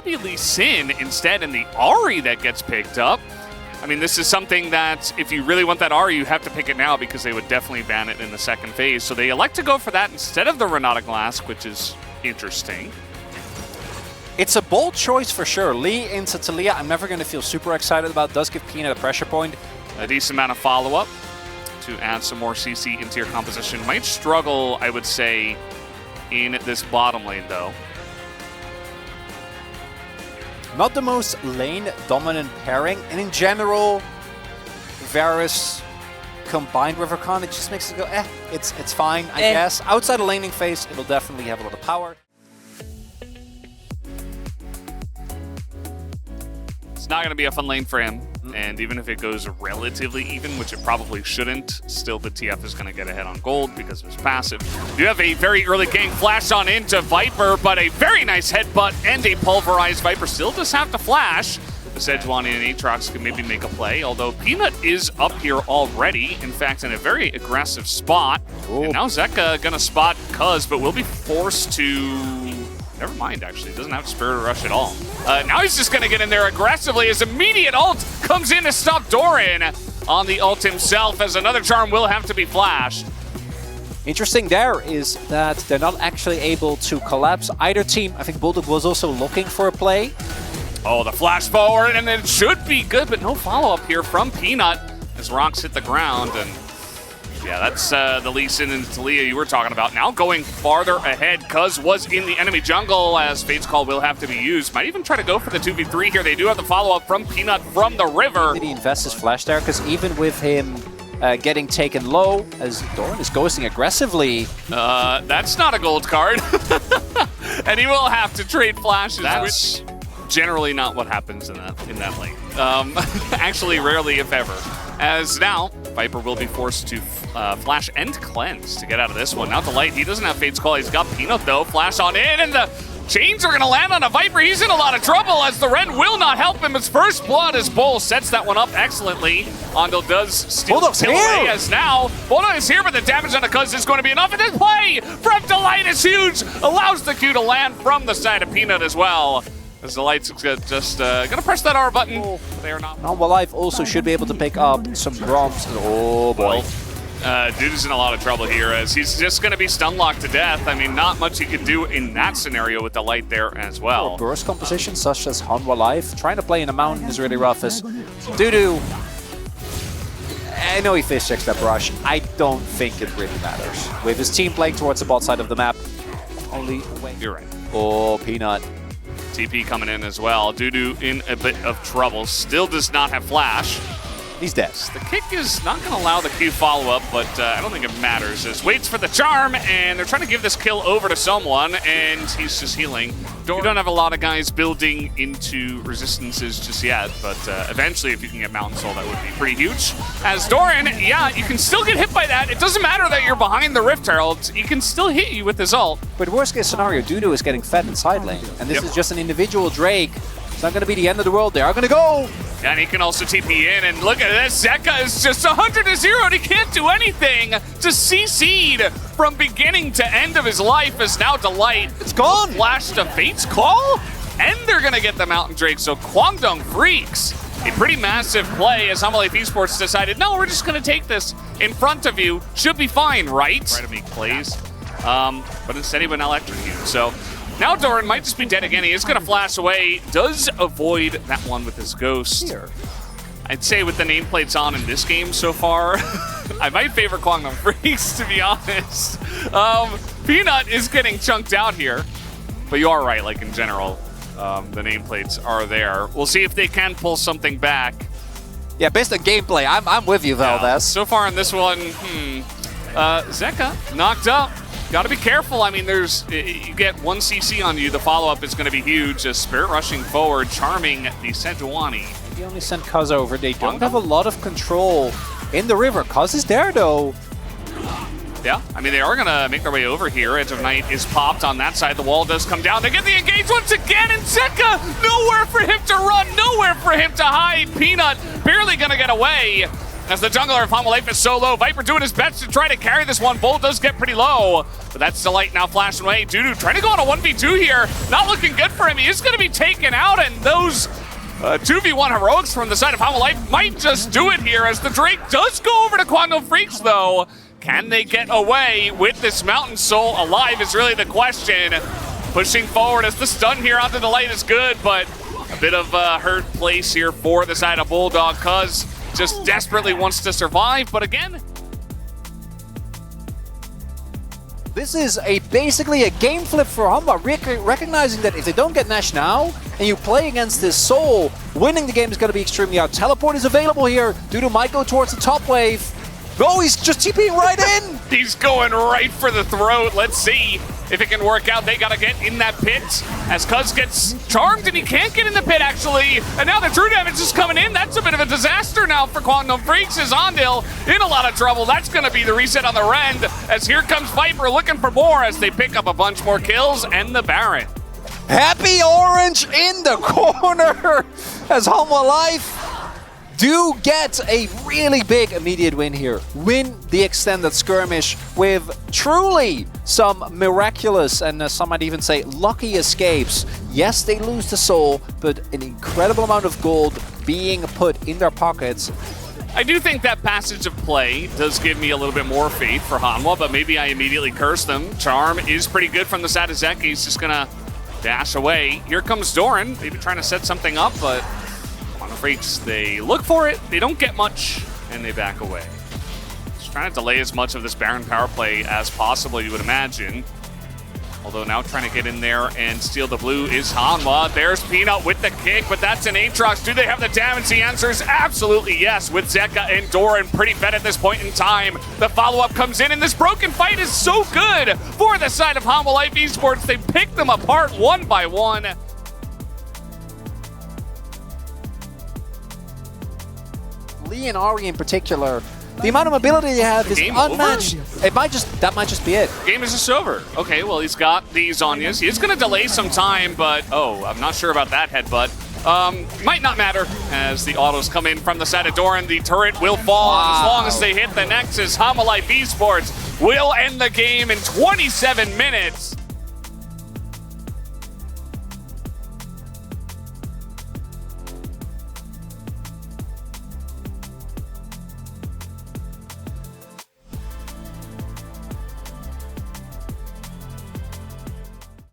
to be Lee Sin instead, and the Ahri that gets picked up. I mean, this is something that if you really want that Ahri, you have to pick it now because they would definitely ban it in the second phase. So they elect to go for that instead of the Renata Glask, which is interesting. It's a bold choice for sure. Lee into Taliyah, I'm never going to feel super excited about. Does give Peanut a pressure point. A decent amount of follow-up to add some more CC into your composition. Might struggle, I would say, in this bottom lane, though. Not the most lane-dominant pairing, and in general, Varus combined with Rakan, it just makes it go, it's fine, I guess. Outside the laning phase, it'll definitely have a lot of power. It's not going to be a fun lane for him, and even if it goes relatively even, which it probably shouldn't, still the TF is going to get ahead on gold because of his passive. You have a very early gank flash on into Viper, but a very nice headbutt and a pulverized Viper still does have to flash. The Sejuani and Aatrox can maybe make a play, although Peanut is up here already, in fact, in a very aggressive spot. Ooh. And now Zeka going to spot Cuz, but will be forced to... Never mind, actually. It doesn't have Spirit Rush at all. Now he's just going to get in there aggressively. His immediate ult comes in to stop Doran on the ult himself, as another charm will have to be flashed. Interesting there is that they're not actually able to collapse either team. I think Bulldog was also looking for a play. Oh, the flash forward, and it should be good, but no follow-up here from Peanut as rocks hit the ground. And yeah, that's the Lee Sin and Taliyah you were talking about. Now going farther ahead, Cuz was in the enemy jungle, as Fate's Call will have to be used. Might even try to go for the 2v3 here. They do have the follow-up from Peanut from the river. Did he invest his flash there? Because even with him getting taken low, as Doran is ghosting aggressively. That's not a gold card. And he will have to trade flashes. That's generally not what happens in that lane. Actually, rarely, if ever. As now, Viper will be forced to flash and cleanse to get out of this one. Now Delight, he doesn't have Fate's Call. He's got Peanut, though. Flash on in, and the chains are going to land on a Viper. He's in a lot of trouble, as the Ren will not help him. His first blood as Bull sets that one up excellently. Ondo does steal the kill away, as now Bulldog is here, but the damage on the Cuz is going to be enough. And this play from Delight is huge. Allows the Q to land from the side of Peanut as well. As the Light's just gonna press that R button. They are not. Normal Life also should be able to pick up some Groms. Oh boy. Dude is in a lot of trouble here, as he's just gonna be stun locked to death. I mean, not much he can do in that scenario with the Light there as well. Burst compositions such as Hanwha Life. Trying to play in the mountain is really rough, as Dudu. I know he face checks that brush. I don't think it really matters. With his team playing towards the bot side of the map, only way. You're right. Oh, Peanut. TP coming in as well. Dudu in a bit of trouble. Still does not have flash. He's dead. The kick is not going to allow the Q follow-up, but I don't think it matters. As waits for the charm, and they're trying to give this kill over to someone, and he's just healing. You don't have a lot of guys building into resistances just yet, but eventually, if you can get Mountain Soul, that would be pretty huge. As Doran, yeah, you can still get hit by that. It doesn't matter that you're behind the Rift Herald. He can still hit you with his ult. But worst case scenario, Dudu is getting fed in side lane, and this is just an individual Drake. It's not going to be the end of the world. They are going to go. And he can also TP in, and look at this. Zeka is just 100-0, and he can't do anything to CC'd from beginning to end of his life. As now Delight. It's gone. Flash to Fate's Call, and they're going to get the Mountain Drake. So Kwangdong Freaks, a pretty massive play, as Hanwha Life Esports decided, no, we're just going to take this in front of you. Should be fine, right? Try to make plays, but instead he went electrocute. So now Doran might just be dead again. He is going to flash away. Does avoid that one with his ghost. Here. I'd say with the nameplates on in this game so far, I might favor Kwangdong Freaks, to be honest. Peanut is getting chunked out here. But you are right, like in general, the nameplates are there. We'll see if they can pull something back. Yeah, based on gameplay, I'm with you, Valdez. Yeah. So far in this one, Zeka knocked up. Got to be careful. I mean, you get one CC on you. The follow-up is going to be huge. Just Spirit rushing forward, charming the Sejuani. They only sent Cuz over. They don't have a lot of control in the river. Cuz is there, though. Yeah, I mean, they are going to make their way over here. Edge of Night is popped on that side. The wall does come down. They get the engage once again, and Zeka, nowhere for him to run, nowhere for him to hide. Peanut barely going to get away. as the jungler of Hanwha Life is so low. Viper doing his best to try to carry this one. Bull does get pretty low, but that's Delight now flashing away. Dudu trying to go on a 1v2 here. Not looking good for him. He is going to be taken out, and those 2v1 heroics from the side of Hanwha Life might just do it here, as the Drake does go over to Kwangdong Freaks, though. Can they get away with this Mountain Soul alive is really the question. Pushing forward as the stun here onto Delight is good, but a bit of hurt place here for the side of Bulldog, cuz just desperately wants to survive, but again, this is basically a game flip for Hanwha, recognizing that if they don't get Nash now, and you play against this Soul, winning the game is going to be extremely hard. Teleport is available here. Dudu might go towards the top wave. Oh, he's just TPing right in! He's going right for the throat. Let's see if it can work out. They got to get in that pit, as Cuz gets charmed, and he can't get in the pit, actually. And now the true damage is coming in. That's a bit of a disaster now for Kwangdong Freaks, as Ondil in a lot of trouble. That's going to be the reset on the Rend, as here comes Viper looking for more, as they pick up a bunch more kills, and the Baron. Happy Orange in the corner, as Hanwha Life do get a really big immediate win here. Win the extended skirmish with truly some miraculous, and some might even say lucky escapes. Yes, they lose the Soul, but an incredible amount of gold being put in their pockets. I do think that passage of play does give me a little bit more faith for Hanwha, but maybe I immediately curse them. Charm is pretty good from the side of Zek. He's just gonna dash away. Here comes Doran, maybe trying to set something up, but Freaks, they look for it, they don't get much, and they back away. Just trying to delay as much of this Baron power play as possible, you would imagine. Although now trying to get in there and steal the blue is Hanwha. There's Peanut with the kick, but that's an Aatrox. Do they have the damage? The answer is absolutely yes, with Zeka and Doran pretty fed at this point in time. The follow-up comes in, and this broken fight is so good for the side of Hanwha Life Esports. They pick them apart one by one. Lee and Ari in particular, the amount of mobility they have is unmatched. That might just be it. Game is just over. Okay, well, he's got the Zhonya's. He is going to delay some time, but oh, I'm not sure about that headbutt. Might not matter as the autos come in from the side of Doran. The turret will fall as long as they hit the Nexus. Hanwha Life Esports will end the game in 27 minutes.